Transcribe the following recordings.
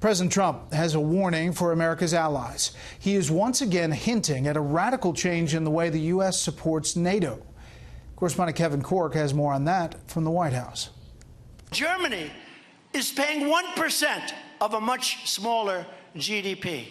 President Trump has a warning for America's allies. He is once again hinting at a radical change in the way the U.S. supports NATO. Correspondent Kevin Corke has more on that from the White House. Germany is paying 1% of a much smaller GDP.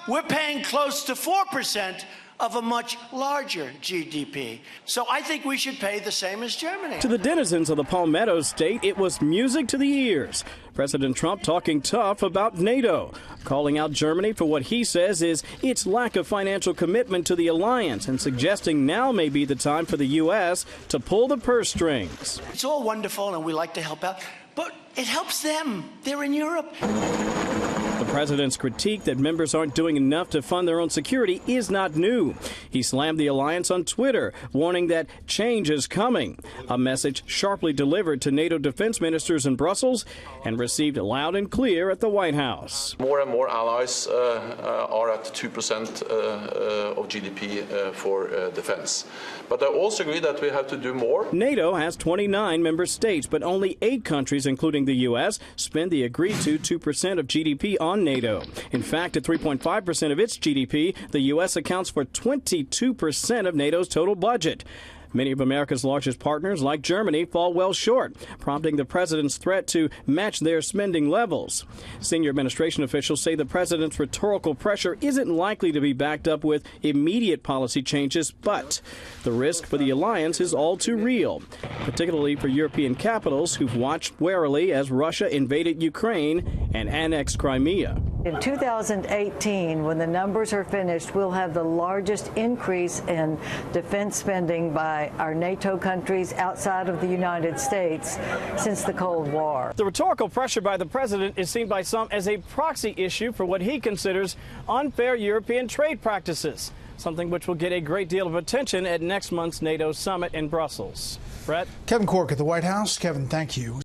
We're paying close to 4% of a much larger GDP. So I think we should pay the same as Germany. To the denizens of the Palmetto State, it was music to the ears. President Trump talking tough about NATO, calling out Germany for what he says is its lack of financial commitment to the alliance and suggesting now may be the time for the U.S. to pull the purse strings. It's all wonderful and we like to help out, but it helps them. They're in Europe. The president's critique that members aren't doing enough to fund their own security is not new. He slammed the alliance on Twitter, warning that change is coming, a message sharply delivered to NATO defense ministers in Brussels and received loud and clear at the White House. More and more allies are at 2% of GDP for defense. But I also agree that we have to do more. NATO has 29 member states, but only 8 countries, including the U.S., spend the agreed-to 2% of GDP on NATO. In fact, at 3.5% of its GDP, the U.S. accounts for 22% of NATO's total budget. Many of America's largest partners, like Germany, fall well short, prompting the president's threat to match their spending levels. Senior administration officials say the president's rhetorical pressure isn't likely to be backed up with immediate policy changes, but the risk for the alliance is all too real, particularly for European capitals who've watched warily as Russia invaded Ukraine and annexed Crimea. In 2018, when the numbers are finished, we'll have the largest increase in defense spending by our NATO countries outside of the United States since the Cold War. The rhetorical pressure by the president is seen by some as a proxy issue for what he considers unfair European trade practices, something which will get a great deal of attention at next month's NATO summit in Brussels. Brett? Kevin Corke at the White House. Kevin, thank you.